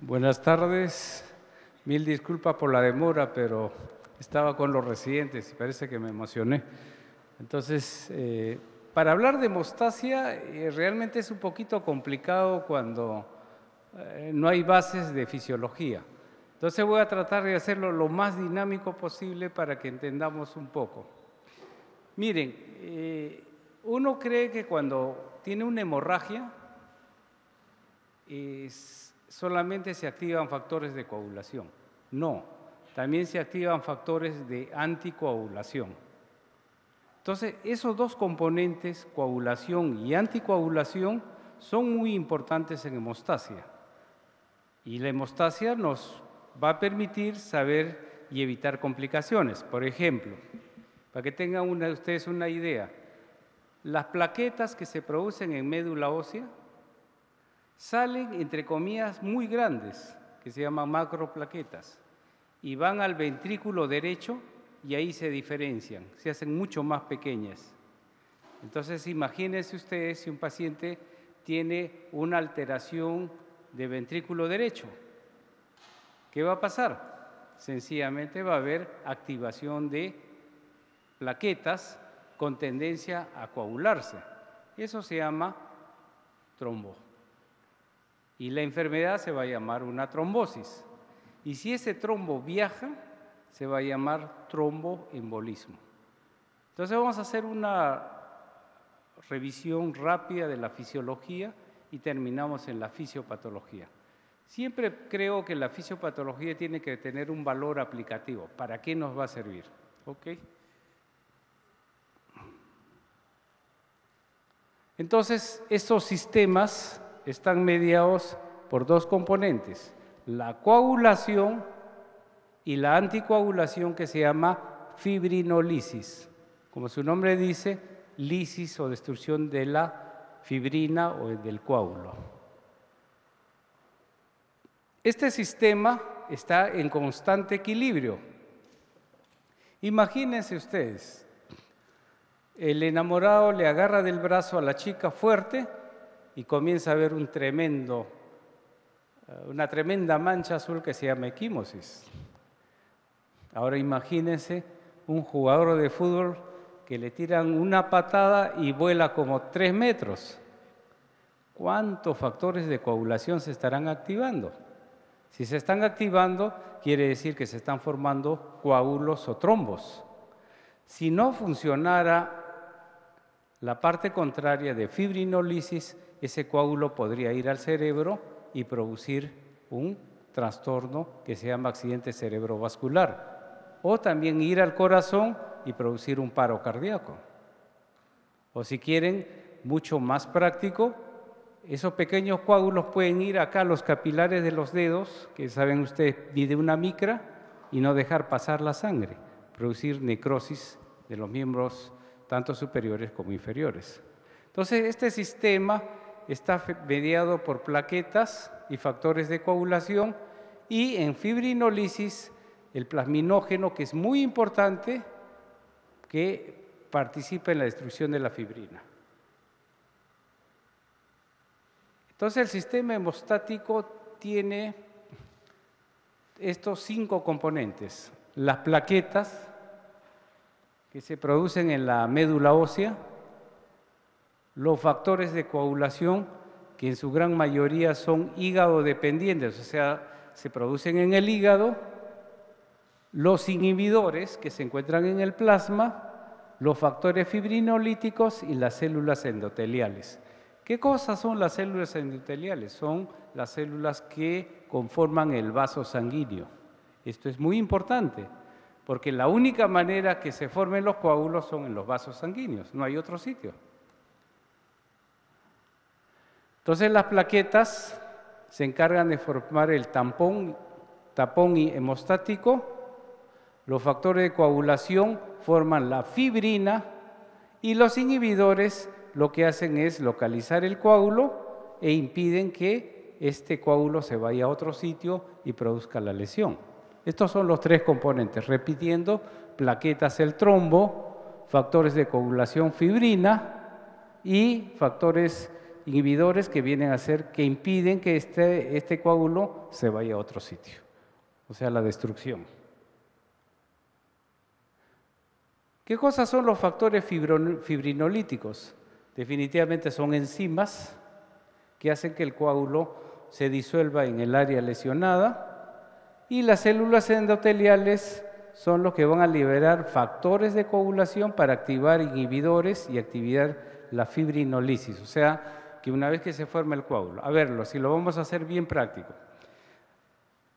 Buenas tardes. Mil disculpas por la demora, pero estaba con los residentes y parece que me emocioné. Entonces, para hablar de hemostasia, realmente es un poquito complicado cuando no hay bases de fisiología. Entonces voy a tratar de hacerlo lo más dinámico posible para que entendamos un poco. Miren, uno cree que cuando tiene una hemorragia, solamente se activan factores de coagulación. No, también se activan factores de anticoagulación. Entonces, esos dos componentes, coagulación y anticoagulación, son muy importantes en hemostasia. Y la hemostasia nos va a permitir saber y evitar complicaciones. Por ejemplo, para que tengan ustedes una idea, las plaquetas que se producen en médula ósea salen, entre comillas, muy grandes, que se llaman macroplaquetas, y van al ventrículo derecho y ahí se diferencian, se hacen mucho más pequeñas. Entonces, imagínense ustedes si un paciente tiene una alteración de ventrículo derecho. ¿Qué va a pasar? Sencillamente va a haber activación de plaquetas con tendencia a coagularse. Eso se llama trombo. Y la enfermedad se va a llamar una trombosis. Y si ese trombo viaja, se va a llamar tromboembolismo. Entonces vamos a hacer una revisión rápida de la fisiología y terminamos en la fisiopatología. Siempre creo que la fisiopatología tiene que tener un valor aplicativo. ¿Para qué nos va a servir? ¿Ok? Entonces, estos sistemas están mediados por dos componentes, la coagulación y la anticoagulación, que se llama fibrinolisis. Como su nombre dice, lisis o destrucción de la fibrina o del coágulo. Este sistema está en constante equilibrio. Imagínense ustedes, el enamorado le agarra del brazo a la chica fuerte y comienza a ver una tremenda mancha azul que se llama equimosis. Ahora imagínense un jugador de fútbol que le tiran una patada y vuela como 3 metros. ¿Cuántos factores de coagulación se estarán activando? Si se están activando, quiere decir que se están formando coágulos o trombos. Si no funcionara la parte contraria de fibrinolisis, ese coágulo podría ir al cerebro y producir un trastorno que se llama accidente cerebrovascular, o también ir al corazón y producir un paro cardíaco. O si quieren, mucho más práctico, esos pequeños coágulos pueden ir acá a los capilares de los dedos, que saben ustedes, mide una micra, y no dejar pasar la sangre, producir necrosis de los miembros tanto superiores como inferiores. Entonces, este sistema está mediado por plaquetas y factores de coagulación, y en fibrinolisis el plasminógeno, que es muy importante, que participa en la destrucción de la fibrina. Entonces, el sistema hemostático tiene estos 5 componentes: las plaquetas, que se producen en la médula ósea, los factores de coagulación, que en su gran mayoría son hígado dependientes, o sea, se producen en el hígado, los inhibidores, que se encuentran en el plasma, los factores fibrinolíticos y las células endoteliales. ¿Qué cosas son las células endoteliales? Son las células que conforman el vaso sanguíneo. Esto es muy importante, porque la única manera que se formen los coágulos son en los vasos sanguíneos, no hay otro sitio. Entonces, las plaquetas se encargan de formar el tapón hemostático, los factores de coagulación forman la fibrina y los inhibidores lo que hacen es localizar el coágulo e impiden que este coágulo se vaya a otro sitio y produzca la lesión. Estos son los 3 componentes, repitiendo: plaquetas, el trombo, factores de coagulación, fibrina, y factores inhibidores que vienen a ser, que impiden que este coágulo se vaya a otro sitio, o sea, la destrucción. ¿Qué cosas son los factores fibrinolíticos? Definitivamente son enzimas que hacen que el coágulo se disuelva en el área lesionada, y las células endoteliales son los que van a liberar factores de coagulación para activar inhibidores y activar la fibrinolisis, o sea, que una vez que se forma el coágulo. A verlo, si lo vamos a hacer bien práctico.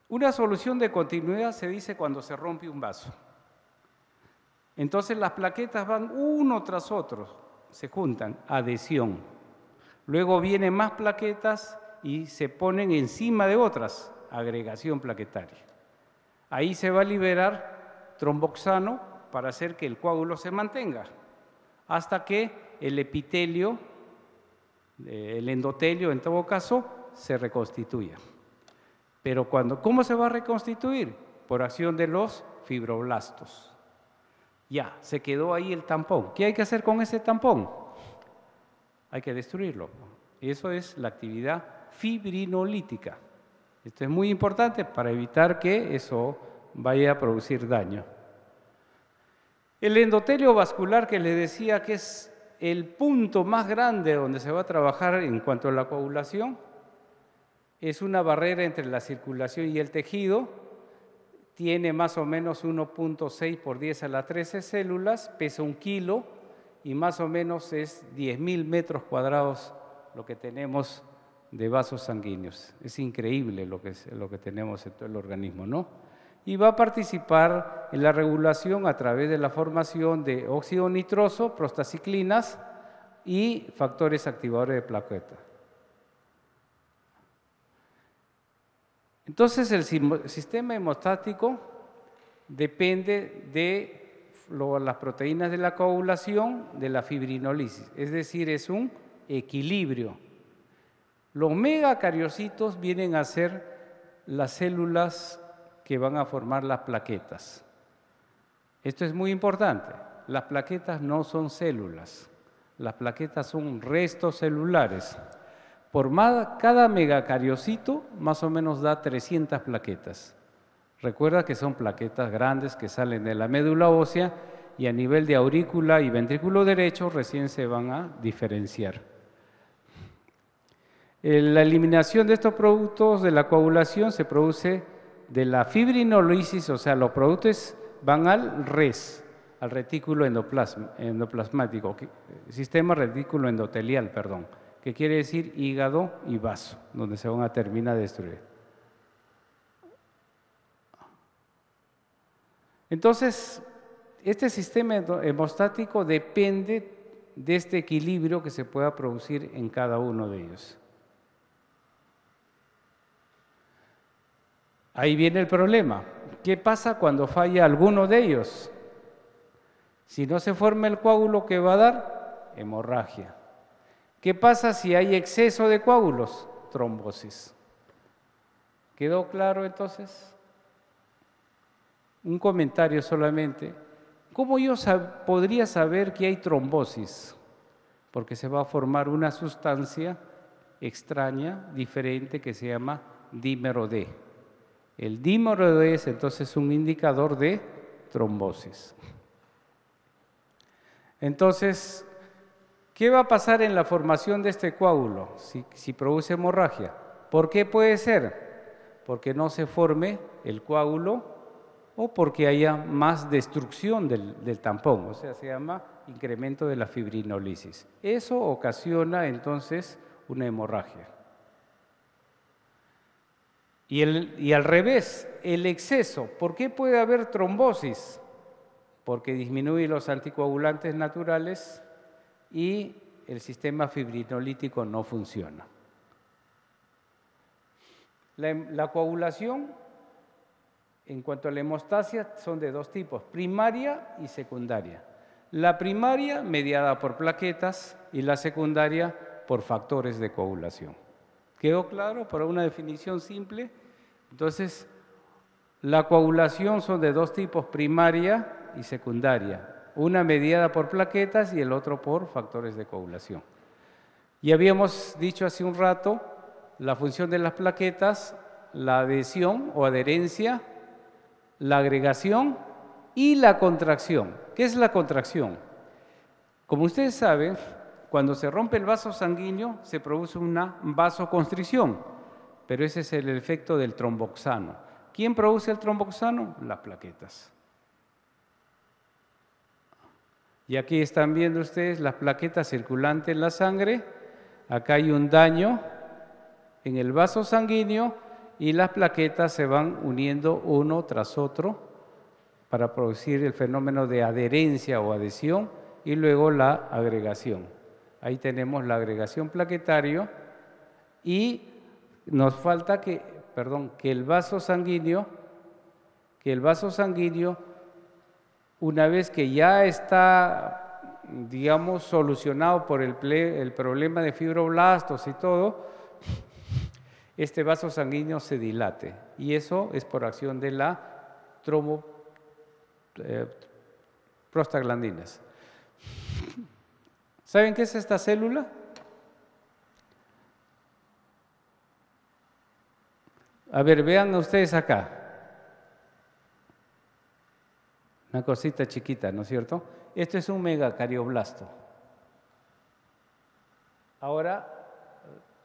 Una solución de continuidad se dice cuando se rompe un vaso. Entonces las plaquetas van uno tras otro, se juntan, adhesión. Luego vienen más plaquetas y se ponen encima de otras, agregación plaquetaria. Ahí se va a liberar tromboxano para hacer que el coágulo se mantenga, hasta que el epitelio, el endotelio en todo caso, se reconstituya. Pero ¿cómo se va a reconstituir? Por acción de los fibroblastos. Ya, se quedó ahí el tampón. ¿Qué hay que hacer con ese tampón? Hay que destruirlo. Eso es la actividad fibrinolítica. Esto es muy importante para evitar que eso vaya a producir daño. El endotelio vascular, que les decía que es el punto más grande donde se va a trabajar en cuanto a la coagulación, es una barrera entre la circulación y el tejido. Tiene más o menos 1.6 por 10 a la 13 células, pesa 1 kilo y más o menos es 10.000 metros cuadrados lo que tenemos de vasos sanguíneos. Es increíble lo que tenemos en todo el organismo, ¿no? Y va a participar en la regulación a través de la formación de óxido nitroso, prostaciclinas y factores activadores de plaqueta. Entonces, el sistema hemostático depende de las proteínas de la coagulación, de la fibrinolisis, es decir, es un equilibrio. Los megacariocitos vienen a ser las células que van a formar las plaquetas. Esto es muy importante. Las plaquetas no son células, las plaquetas son restos celulares. Cada megacariocito más o menos da 300 plaquetas. Recuerda que son plaquetas grandes que salen de la médula ósea y a nivel de aurícula y ventrículo derecho recién se van a diferenciar. La eliminación de estos productos de la coagulación se produce de la fibrinolisis, o sea, los productos van al RES, al retículo endoplasmático, sistema retículo endotelial, perdón, que quiere decir hígado y vaso, donde se van a terminar de destruir. Entonces, este sistema hemostático depende de este equilibrio que se pueda producir en cada uno de ellos. Ahí viene el problema. ¿Qué pasa cuando falla alguno de ellos? Si no se forma el coágulo, ¿qué va a dar? Hemorragia. ¿Qué pasa si hay exceso de coágulos? Trombosis. ¿Quedó claro entonces? Un comentario solamente. ¿Cómo yo podría saber que hay trombosis? Porque se va a formar una sustancia extraña, diferente, que se llama dímero D. El dímero D es entonces un indicador de trombosis. Entonces, ¿qué va a pasar en la formación de este coágulo si produce hemorragia? ¿Por qué puede ser? Porque no se forme el coágulo o porque haya más destrucción del tampón, o sea, se llama incremento de la fibrinolisis. Eso ocasiona entonces una hemorragia. Y al revés, el exceso. ¿Por qué puede haber trombosis? Porque disminuye los anticoagulantes naturales y el sistema fibrinolítico no funciona. La coagulación, en cuanto a la hemostasia, son de dos tipos, primaria y secundaria. La primaria mediada por plaquetas y la secundaria por factores de coagulación. ¿Quedó claro? Por una definición simple. Entonces, la coagulación son de dos tipos, primaria y secundaria. Una mediada por plaquetas y el otro por factores de coagulación. Y habíamos dicho hace un rato la función de las plaquetas, la adhesión o adherencia, la agregación y la contracción. ¿Qué es la contracción? Como ustedes saben, cuando se rompe el vaso sanguíneo se produce una vasoconstricción, pero ese es el efecto del tromboxano. ¿Quién produce el tromboxano? Las plaquetas. Y aquí están viendo ustedes las plaquetas circulantes en la sangre. Acá hay un daño en el vaso sanguíneo y las plaquetas se van uniendo uno tras otro para producir el fenómeno de adherencia o adhesión y luego la agregación. Ahí tenemos la agregación plaquetario y nos falta que el vaso sanguíneo, una vez que ya está, digamos, solucionado por el problema de fibroblastos y todo, este vaso sanguíneo se dilate y eso es por acción de la prostaglandinas. ¿Saben qué es esta célula? A ver, vean ustedes acá. Una cosita chiquita, ¿no es cierto? Esto es un megacardioblasto. Ahora,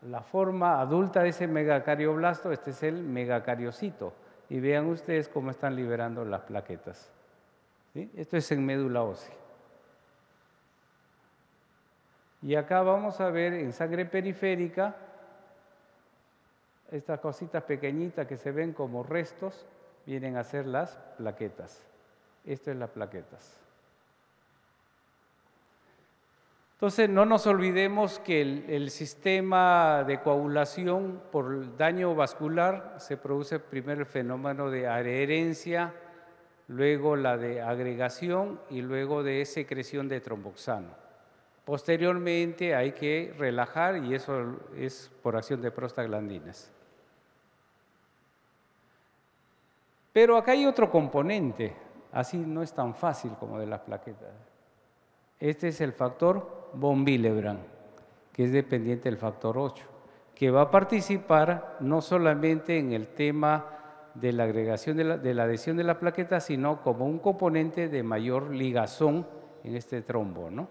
la forma adulta de ese megacardioblasto, este es el megacariocito. Y vean ustedes cómo están liberando las plaquetas. ¿Sí? Esto es en médula ósea. Y acá vamos a ver en sangre periférica estas cositas pequeñitas que se ven como restos, vienen a ser las plaquetas. Esto es las plaquetas. Entonces, no nos olvidemos que el sistema de coagulación por daño vascular se produce primero el fenómeno de adherencia, luego la de agregación y luego de secreción de tromboxano. Posteriormente hay que relajar y eso es por acción de prostaglandinas. Pero acá hay otro componente, así no es tan fácil como de las plaquetas. Este es el factor von Willebrand, que es dependiente del factor 8, que va a participar no solamente en el tema de la agregación de la adhesión de la plaqueta, sino como un componente de mayor ligazón en este trombo, ¿no?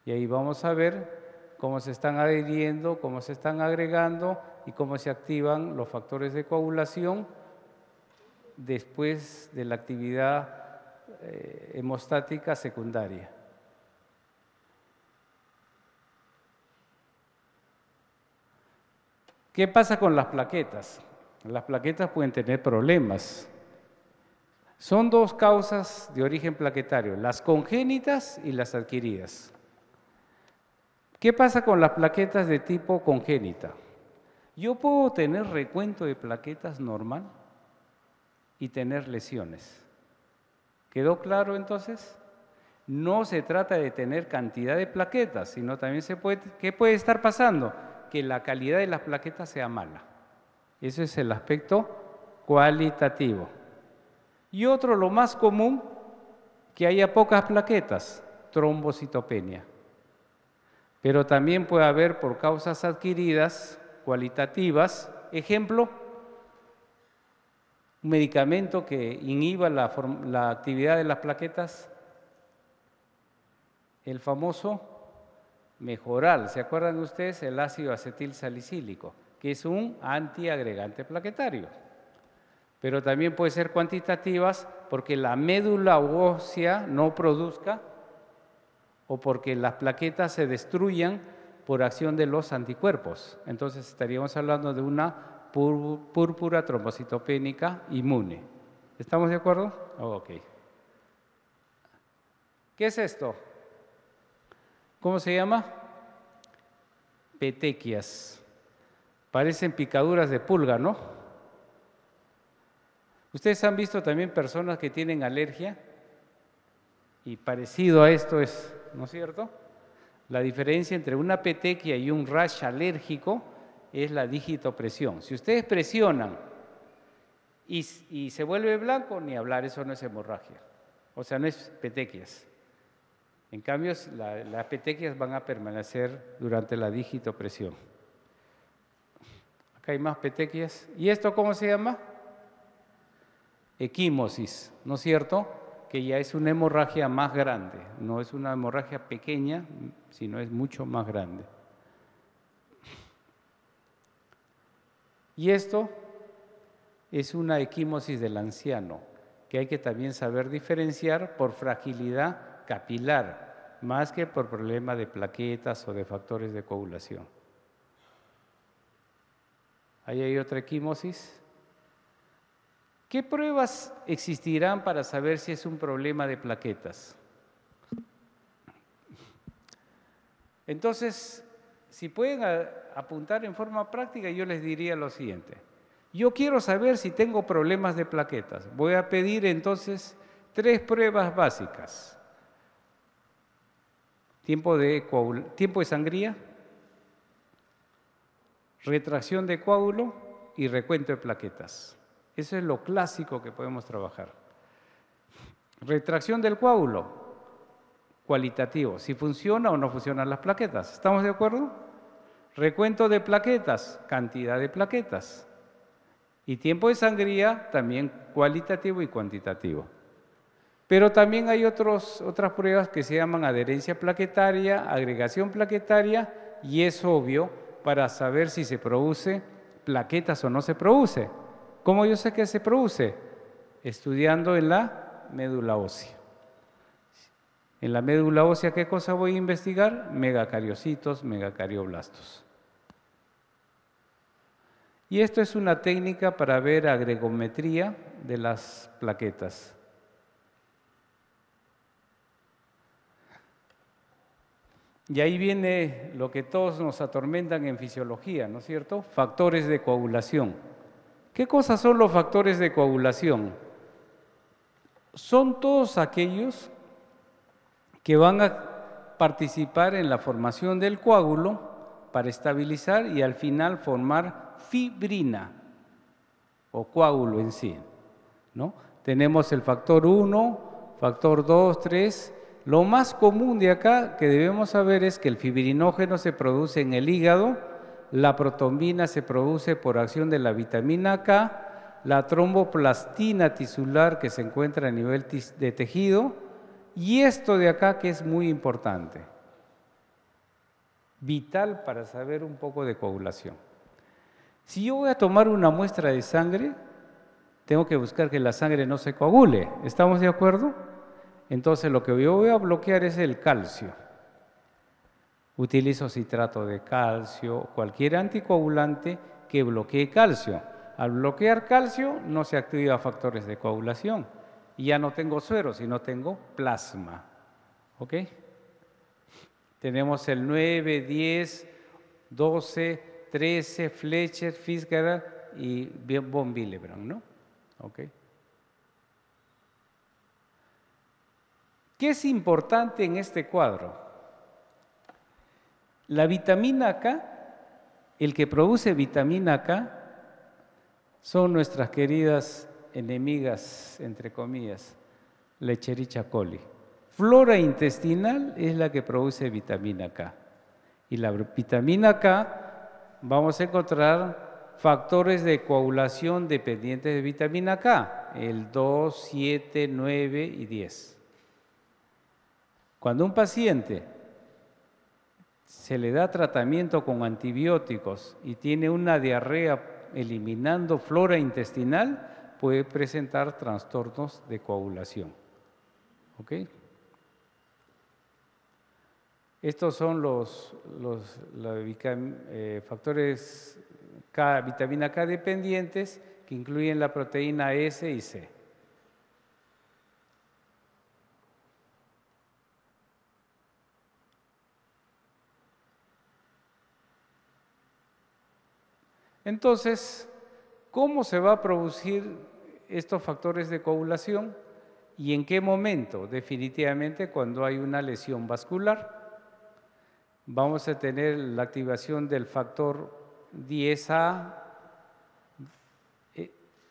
Y ahí vamos a ver cómo se están adhiriendo, cómo se están agregando y cómo se activan los factores de coagulación después de la actividad hemostática secundaria. ¿Qué pasa con las plaquetas? Las plaquetas pueden tener problemas. Son dos causas de origen plaquetario, las congénitas y las adquiridas. ¿Qué pasa con las plaquetas de tipo congénita? Yo puedo tener recuento de plaquetas normal y tener lesiones. ¿Quedó claro entonces? No se trata de tener cantidad de plaquetas, sino también ¿qué puede estar pasando? Que la calidad de las plaquetas sea mala. Ese es el aspecto cualitativo. Y otro, lo más común, que haya pocas plaquetas, trombocitopenia. Pero también puede haber por causas adquiridas, cualitativas, ejemplo, un medicamento que inhiba la actividad de las plaquetas, el famoso Mejoral, ¿se acuerdan ustedes? El ácido acetil salicílico, que es un antiagregante plaquetario. Pero también puede ser cuantitativas porque la médula ósea no produzca o porque las plaquetas se destruyan por acción de los anticuerpos. Entonces estaríamos hablando de una púrpura trombocitopénica inmune. ¿Estamos de acuerdo? Ok. ¿Qué es esto? ¿Cómo se llama? Petequias. Parecen picaduras de pulga, ¿no? Ustedes han visto también personas que tienen alergia y parecido a esto es, ¿no es cierto? La diferencia entre una petequia y un rash alérgico es la digitopresión. Si ustedes presionan y se vuelve blanco, ni hablar, eso no es hemorragia. O sea, no es petequias. En cambio, las petequias van a permanecer durante la digitopresión. Acá hay más petequias. ¿Y esto cómo se llama? Equimosis, ¿no es cierto? Que ya es una hemorragia más grande. No es una hemorragia pequeña, sino es mucho más grande. Y esto es una equimosis del anciano, que hay que también saber diferenciar por fragilidad capilar, más que por problema de plaquetas o de factores de coagulación. Ahí hay otra equimosis. ¿Qué pruebas existirán para saber si es un problema de plaquetas? Entonces, si pueden apuntar en forma práctica, yo les diría lo siguiente. Yo quiero saber si tengo problemas de plaquetas. Voy a pedir entonces 3 pruebas básicas. Tiempo de sangría, retracción de coágulo y recuento de plaquetas. Eso es lo clásico que podemos trabajar. Retracción del coágulo, cualitativo, si funciona o no funcionan las plaquetas. ¿Estamos de acuerdo? Recuento de plaquetas, cantidad de plaquetas. Y tiempo de sangría, también cualitativo y cuantitativo. Pero también hay otras pruebas que se llaman adherencia plaquetaria, agregación plaquetaria, y es obvio para saber si se produce plaquetas o no se produce. ¿Cómo yo sé que se produce? Estudiando en la médula ósea. En la médula ósea, ¿qué cosa voy a investigar? Megacariocitos, megacardioblastos. Y esto es una técnica para ver agregometría de las plaquetas. Y ahí viene lo que todos nos atormentan en fisiología, ¿no es cierto? Factores de coagulación. ¿Qué cosas son los factores de coagulación? Son todos aquellos que van a participar en la formación del coágulo para estabilizar y al final formar fibrina o coágulo en sí, ¿no? Tenemos el factor 1, factor 2, 3. Lo más común de acá que debemos saber es que el fibrinógeno se produce en el hígado, la protombina se produce por acción de la vitamina K, la tromboplastina tisular que se encuentra a nivel de tejido, y esto de acá que es muy importante, vital para saber un poco de coagulación. Si yo voy a tomar una muestra de sangre, tengo que buscar que la sangre no se coagule. ¿Estamos de acuerdo? Entonces lo que yo voy a bloquear es el calcio. Utilizo citrato de calcio, cualquier anticoagulante que bloquee calcio. Al bloquear calcio no se activan factores de coagulación y ya no tengo suero, sino tengo plasma. ¿Ok? Tenemos el 9, 10, 12, 13, Fletcher, Fitzgerald y von Willebrand, ¿no? ¿Ok? ¿Qué es importante en este cuadro? La vitamina K, el que produce vitamina K, son nuestras queridas enemigas, entre comillas, la Escherichia coli. Flora intestinal es la que produce vitamina K. Y la vitamina K vamos a encontrar factores de coagulación dependientes de vitamina K, el 2, 7, 9 y 10. Cuando un paciente se le da tratamiento con antibióticos y tiene una diarrea eliminando flora intestinal, puede presentar trastornos de coagulación. ¿Ok? Estos son los factores K, vitamina K dependientes que incluyen la proteína S y C. Entonces, ¿cómo se va a producir estos factores de coagulación y en qué momento? Definitivamente cuando hay una lesión vascular. Vamos a tener la activación del factor 10A,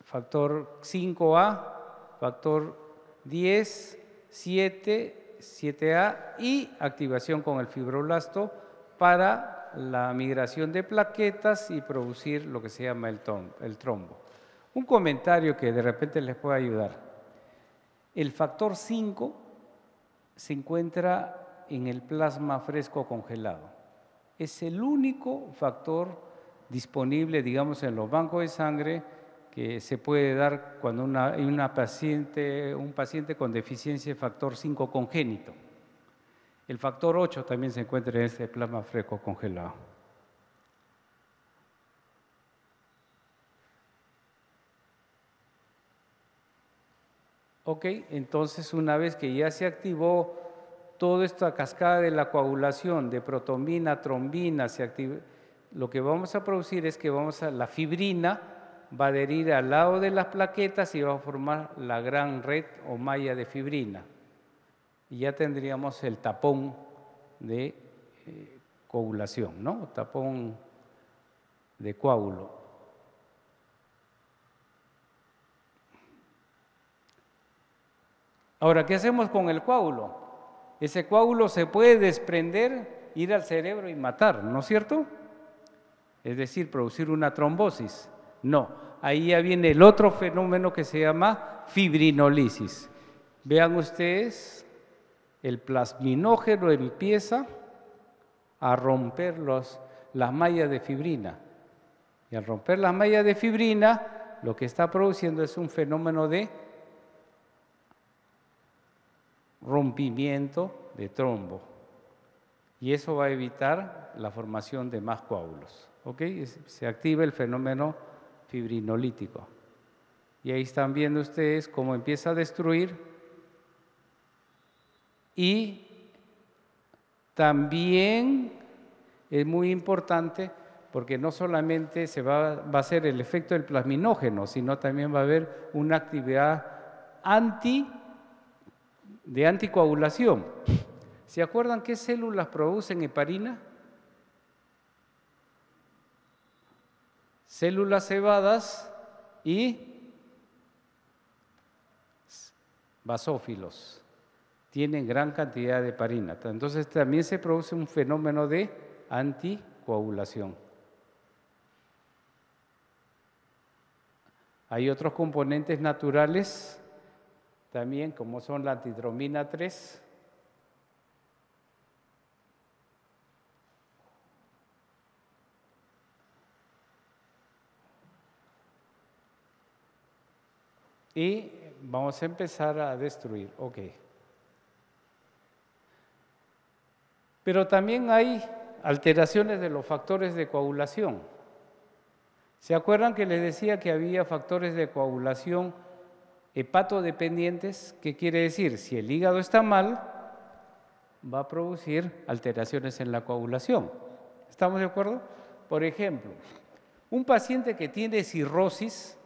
factor 5A, factor 10, 7, 7A y activación con el fibroblasto para la migración de plaquetas y producir lo que se llama el trombo. Un comentario que de repente les puede ayudar. El factor 5 se encuentra en el plasma fresco congelado. Es el único factor disponible, digamos, en los bancos de sangre que se puede dar cuando hay un paciente con deficiencia de factor 5 congénito. El factor 8 también se encuentra en este plasma fresco congelado. Ok, entonces una vez que ya se activó toda esta cascada de la coagulación de protombina, trombina, lo que vamos a producir es que la fibrina va a adherir al lado de las plaquetas y va a formar la gran red o malla de fibrina. Y ya tendríamos el tapón de coagulación, ¿no? Tapón de coágulo. Ahora, ¿qué hacemos con el coágulo? Ese coágulo se puede desprender, ir al cerebro y matar, ¿no es cierto? Es decir, producir una trombosis. No, ahí ya viene el otro fenómeno que se llama fibrinolisis. Vean ustedes, el plasminógeno empieza a romper las mallas de fibrina. Y al romper las mallas de fibrina, lo que está produciendo es un fenómeno de rompimiento de trombo. Y eso va a evitar la formación de más coágulos. ¿Ok? Se activa el fenómeno fibrinolítico. Y ahí están viendo ustedes cómo empieza a destruir. Y también es muy importante porque no solamente va a hacer el efecto del plasminógeno, sino también va a haber una actividad de anticoagulación. ¿Se acuerdan qué células producen heparina? Células cebadas y basófilos. Tienen gran cantidad de heparina. Entonces también se produce un fenómeno de anticoagulación. Hay otros componentes naturales también, como son la antidromina 3, y vamos a empezar a destruir. Ok. Pero también hay alteraciones de los factores de coagulación. ¿Se acuerdan que les decía que había factores de coagulación hepatodependientes? ¿Qué quiere decir? Si el hígado está mal, va a producir alteraciones en la coagulación. ¿Estamos de acuerdo? Por ejemplo, un paciente que tiene cirrosis,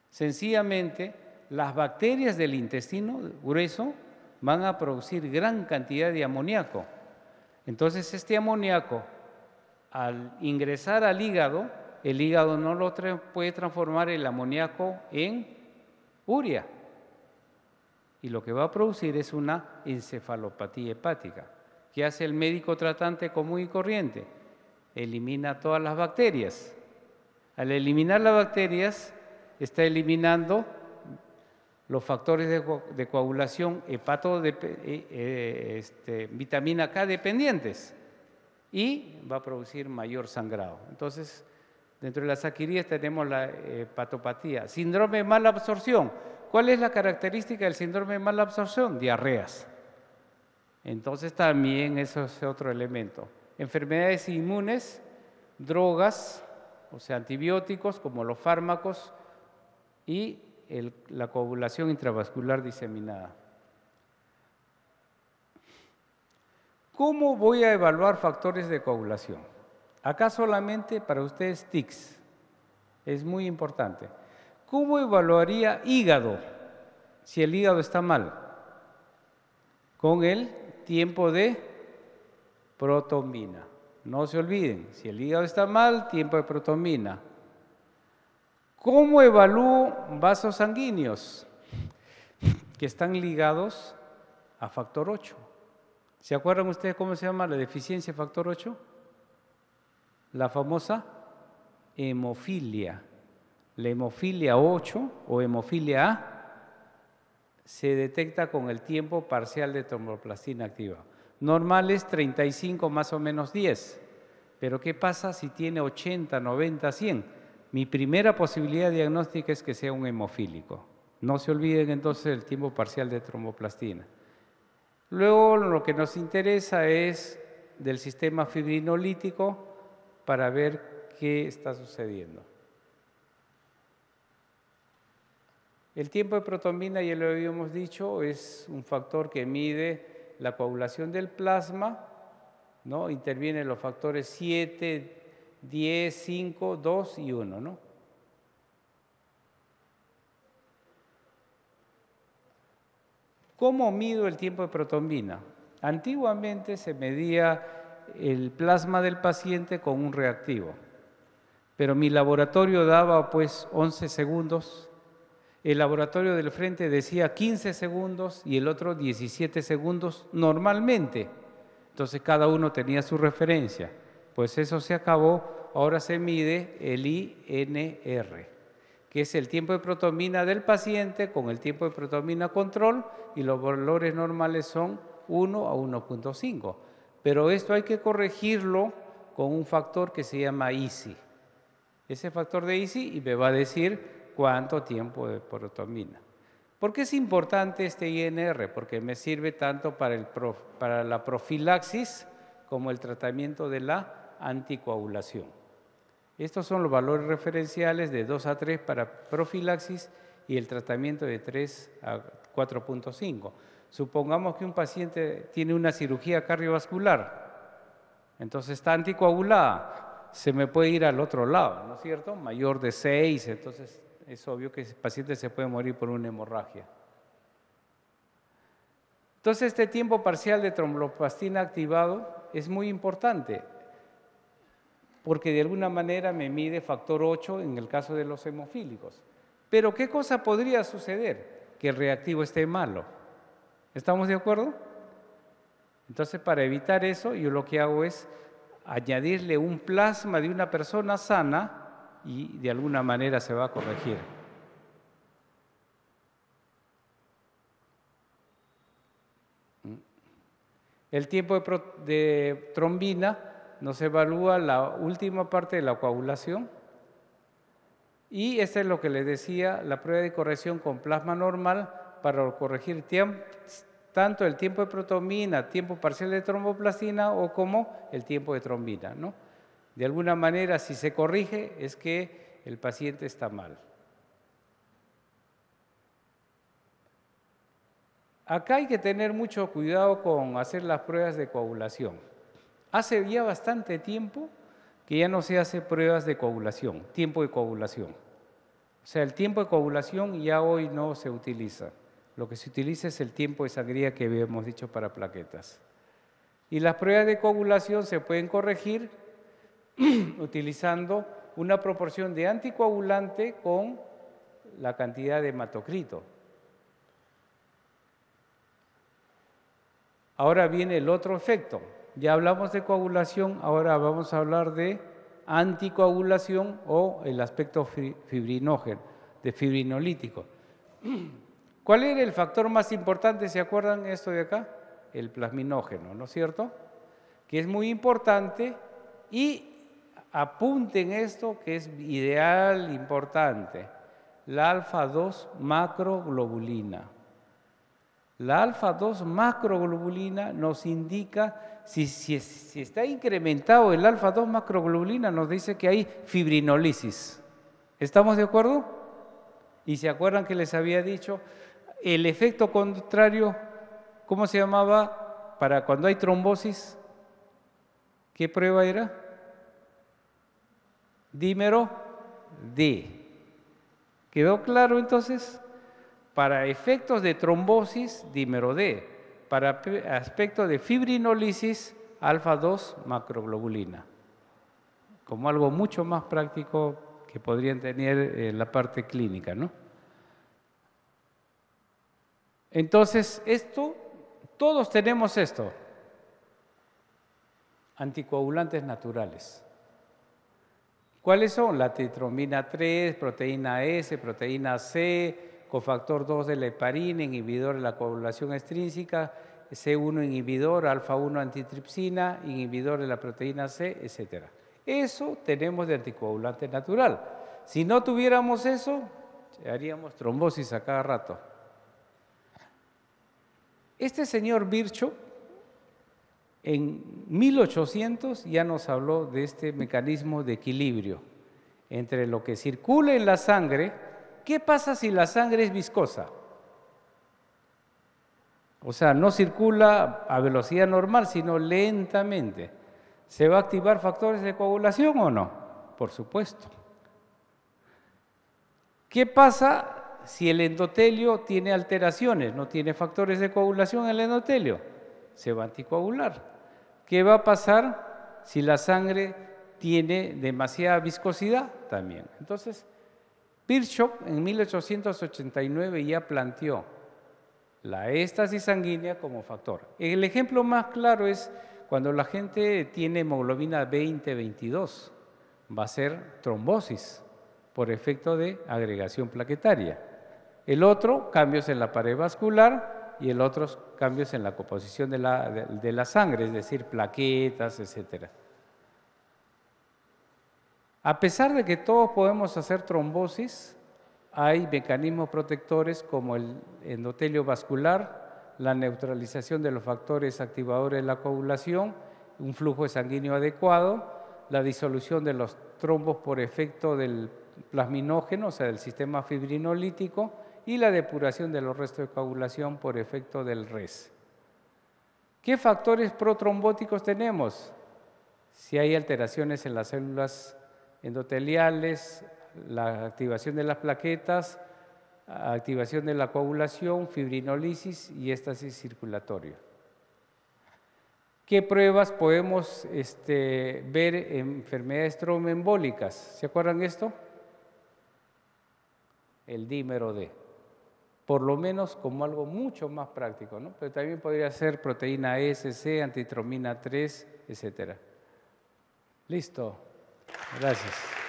sencillamente las bacterias del intestino grueso van a producir gran cantidad de amoníaco. Entonces este amoníaco, al ingresar al hígado, el hígado no lo puede transformar el amoníaco en urea. Y lo que va a producir es una encefalopatía hepática. ¿Qué hace el médico tratante común y corriente? Elimina todas las bacterias. Al eliminar las bacterias, está eliminando los factores de coagulación vitamina K dependientes y va a producir mayor sangrado. Entonces, dentro de las saquirías tenemos la hepatopatía. Síndrome de mala absorción. ¿Cuál es la característica del síndrome de mala absorción? Diarreas. Entonces, también eso es otro elemento. Enfermedades inmunes, drogas, o sea, antibióticos como los fármacos y la coagulación intravascular diseminada. ¿Cómo voy a evaluar factores de coagulación? Acá solamente para ustedes TICS. Es muy importante. ¿Cómo evaluaría hígado si el hígado está mal? Con el tiempo de protombina. No se olviden, si el hígado está mal, tiempo de protombina. ¿Cómo evalúo vasos sanguíneos? Que están ligados a factor 8. ¿Se acuerdan ustedes cómo se llama la deficiencia factor 8? La famosa hemofilia. La hemofilia 8 o hemofilia A se detecta con el tiempo parcial de tromboplastina activado. Normal es 35 más o menos 10. Pero ¿qué pasa si tiene 80, 90, 100? Mi primera posibilidad diagnóstica es que sea un hemofílico. No se olviden entonces del tiempo parcial de tromboplastina. Luego lo que nos interesa es del sistema fibrinolítico para ver qué está sucediendo. El tiempo de protrombina, ya lo habíamos dicho, es un factor que mide la coagulación del plasma, ¿no? Intervienen los factores 7, 10, 5, 2 y 1, ¿no? ¿Cómo mido el tiempo de protrombina? Antiguamente se medía el plasma del paciente con un reactivo, pero mi laboratorio daba pues 11 segundos, el laboratorio del frente decía 15 segundos y el otro 17 segundos normalmente. Entonces cada uno tenía su referencia. Pues eso se acabó, ahora se mide el INR, que es el tiempo de protrombina del paciente con el tiempo de protrombina control, y los valores normales son 1 a 1.5. Pero esto hay que corregirlo con un factor que se llama ISI. Ese factor de ISI y me va a decir cuánto tiempo de protrombina. ¿Por qué es importante este INR? Porque me sirve tanto para la profilaxis como el tratamiento de la anticoagulación. Estos son los valores referenciales de 2 a 3 para profilaxis y el tratamiento de 3 a 4.5. Supongamos que un paciente tiene una cirugía cardiovascular, entonces está anticoagulada, se me puede ir al otro lado, ¿no es cierto? Mayor de 6, entonces es obvio que ese paciente se puede morir por una hemorragia. Entonces este tiempo parcial de tromboplastina activado es muy importante porque de alguna manera me mide factor 8 en el caso de los hemofílicos. Pero ¿qué cosa podría suceder? Que el reactivo esté malo. ¿Estamos de acuerdo? Entonces, para evitar eso, yo lo que hago es añadirle un plasma de una persona sana y de alguna manera se va a corregir. El tiempo de trombina nos evalúa la última parte de la coagulación y esto es lo que les decía, la prueba de corrección con plasma normal para corregir tanto el tiempo de protrombina, tiempo parcial de tromboplastina o como el tiempo de trombina, ¿no? De alguna manera, si se corrige, es que el paciente está mal. Acá hay que tener mucho cuidado con hacer las pruebas de coagulación. Hace ya bastante tiempo que ya no se hace pruebas de coagulación, tiempo de coagulación. O sea, el tiempo de coagulación ya hoy no se utiliza. Lo que se utiliza es el tiempo de sangría que habíamos dicho para plaquetas. Y las pruebas de coagulación se pueden corregir utilizando una proporción de anticoagulante con la cantidad de hematocrito. Ahora viene el otro efecto. Ya hablamos de coagulación, ahora vamos a hablar de anticoagulación o el aspecto fibrinógeno, de fibrinolítico. ¿Cuál era el factor más importante? ¿Se acuerdan esto de acá? El plasminógeno, ¿no es cierto? Que es muy importante y apunten esto que es ideal, importante, la alfa-2 macroglobulina. La alfa-2 macroglobulina nos indica, si está incrementado el alfa-2 macroglobulina, nos dice que hay fibrinolisis. ¿Estamos de acuerdo? Y se acuerdan que les había dicho, el efecto contrario, ¿cómo se llamaba para cuando hay trombosis? ¿Qué prueba era? Dímero D. ¿Quedó claro entonces? Para efectos de trombosis, dímero D. Para aspecto de fibrinolisis, alfa-2 macroglobulina. Como algo mucho más práctico que podrían tener la parte clínica, ¿no? Entonces, esto Todos tenemos esto, anticoagulantes naturales. ¿Cuáles son? La titromina 3, proteína S, proteína C, cofactor 2 de la heparina, inhibidor de la coagulación extrínseca, C1 inhibidor, alfa-1 antitripsina, inhibidor de la proteína C, etc. Eso tenemos de anticoagulante natural. Si no tuviéramos eso, haríamos trombosis a cada rato. Este señor Virchow, en 1800 ya nos habló de este mecanismo de equilibrio entre lo que circula en la sangre. ¿Qué pasa si la sangre es viscosa? O sea, no circula a velocidad normal, sino lentamente. ¿Se va a activar factores de coagulación o no? Por supuesto. ¿Qué pasa si el endotelio tiene alteraciones? No tiene factores de coagulación en el endotelio. Se va a anticoagular. ¿Qué va a pasar si la sangre tiene demasiada viscosidad? También. Entonces, Virchow en 1889 ya planteó la éstasis sanguínea como factor. El ejemplo más claro es cuando la gente tiene hemoglobina 20, 22, va a ser trombosis por efecto de agregación plaquetaria. El otro, cambios en la pared vascular, y el otro, cambios en la composición de la sangre, es decir, plaquetas, etc. A pesar de que todos podemos hacer trombosis, hay mecanismos protectores como el endotelio vascular, la neutralización de los factores activadores de la coagulación, un flujo sanguíneo adecuado, la disolución de los trombos por efecto del plasminógeno, o sea, del sistema fibrinolítico, y la depuración de los restos de coagulación por efecto del RES. ¿Qué factores protrombóticos tenemos? Si hay alteraciones en las células endoteliales, la activación de las plaquetas, activación de la coagulación, fibrinólisis y éstasis circulatoria. ¿Qué pruebas podemos ver en enfermedades tromboembólicas? ¿Se acuerdan esto? El dímero D. Por lo menos como algo mucho más práctico, ¿no? Pero también podría ser proteína S, C, antitromina 3, etc. Listo. Gracias.